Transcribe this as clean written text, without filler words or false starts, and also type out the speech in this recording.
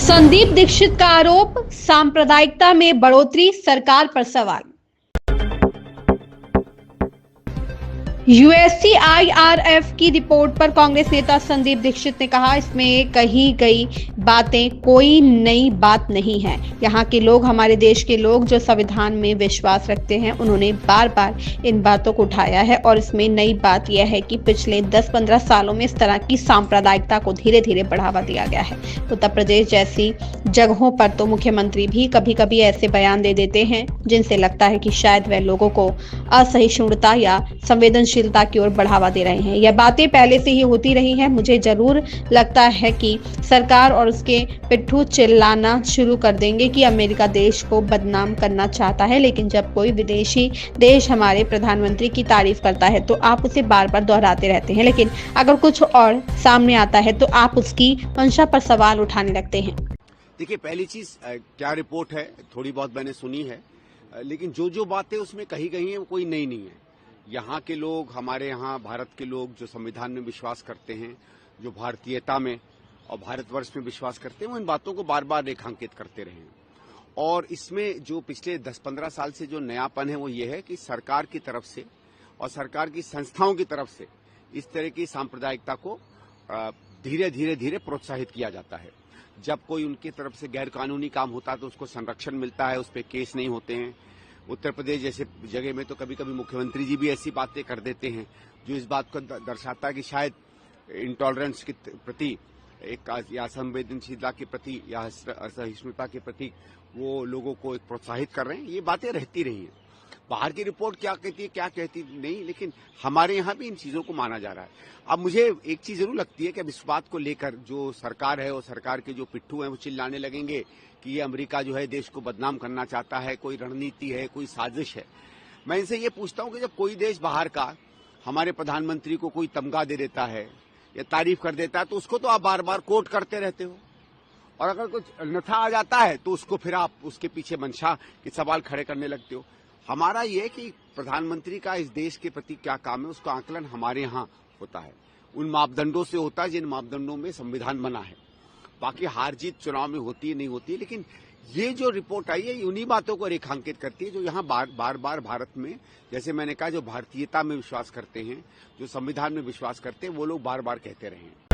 संदीप दीक्षित का आरोप, सांप्रदायिकता में बढ़ोतरी, सरकार पर सवाल। यूएससीआईआरएफ की रिपोर्ट पर कांग्रेस नेता संदीप दीक्षित ने कहा, इसमें कही गई बातें कोई नई बात नहीं है। यहाँ के लोग, हमारे देश के लोग जो संविधान में विश्वास रखते हैं, उन्होंने बार बार इन बातों को उठाया है और इसमें नई बात यह है कि पिछले 10-15 सालों में इस तरह की सांप्रदायिकता को धीरे धीरे बढ़ावा दिया गया है। उत्तर प्रदेश जैसी जगहों पर तो मुख्यमंत्री भी कभी कभी ऐसे बयान दे देते हैं जिनसे लगता है कि शायद वह लोगों को असहिष्णुता या संवेदनशीलता की ओर बढ़ावा दे रहे हैं। यह बातें पहले से ही होती रही हैं। मुझे जरूर लगता है कि सरकार और उसके पिट्ठू चिल्लाना शुरू कर देंगे कि अमेरिका देश को बदनाम करना चाहता है, लेकिन जब कोई विदेशी देश हमारे प्रधानमंत्री की तारीफ करता है तो आप उसे बार बार दोहराते रहते हैं, लेकिन अगर कुछ और सामने आता है तो आप उसकी मंशा पर सवाल उठाने लगते हैं। देखिए, पहली चीज क्या रिपोर्ट है, थोड़ी बहुत मैंने सुनी है, लेकिन जो बातें उसमें कही गई हैं वो कोई नई नहीं है। यहाँ के लोग, हमारे यहाँ भारत के लोग जो संविधान में विश्वास करते हैं, जो भारतीयता में और भारतवर्ष में विश्वास करते हैं, वो इन बातों को बार बार रेखांकित करते रहे हैं। और इसमें जो पिछले 10-15 साल से जो नयापन है वो ये है कि सरकार की तरफ से और सरकार की संस्थाओं की तरफ से इस तरह की सांप्रदायिकता को धीरे धीरे प्रोत्साहित किया जाता है। जब कोई उनकी तरफ से गैर कानूनी काम होता है तो उसको संरक्षण मिलता है, उस पर केस नहीं होते हैं। उत्तर प्रदेश जैसे जगह में तो कभी कभी मुख्यमंत्री जी भी ऐसी बातें कर देते हैं जो इस बात को दर्शाता है कि शायद इंटॉलरेंस के प्रति या संवेदनशीलता के प्रति या असहिष्णुता के प्रति वो लोगों को एक प्रोत्साहित कर रहे हैं। ये बातें रहती रही हैं। बाहर की रिपोर्ट क्या कहती है, क्या कहती नहीं, लेकिन हमारे यहाँ भी इन चीजों को माना जा रहा है। अब मुझे एक चीज जरूर लगती है कि अब इस बात को लेकर जो सरकार है और सरकार के जो पिट्ठू हैं वो चिल्लाने लगेंगे कि ये अमेरिका जो है देश को बदनाम करना चाहता है, कोई रणनीति है, कोई साजिश है। मैं इनसे ये पूछता हूँ कि जब कोई देश बाहर का हमारे प्रधानमंत्री को कोई तमगा दे देता है या तारीफ कर देता है तो उसको तो आप बार बार कोट करते रहते हो, और अगर कुछ अन्यथा आ जाता है तो उसको फिर आप उसके पीछे मंशा के सवाल खड़े करने लगते हो। हमारा ये कि प्रधानमंत्री का इस देश के प्रति क्या काम है, उसका आकलन हमारे यहाँ होता है, उन मापदंडों से होता है जिन मापदंडों में संविधान बना है। बाकी हार जीत चुनाव में होती है, नहीं होती है, लेकिन ये जो रिपोर्ट आई है उन्हीं बातों को रेखांकित करती है जो यहाँ बार बार भारत में, जैसे मैंने कहा, जो भारतीयता में विश्वास करते हैं, जो संविधान में विश्वास करते हैं, वो लोग बार बार कहते रहे हैं।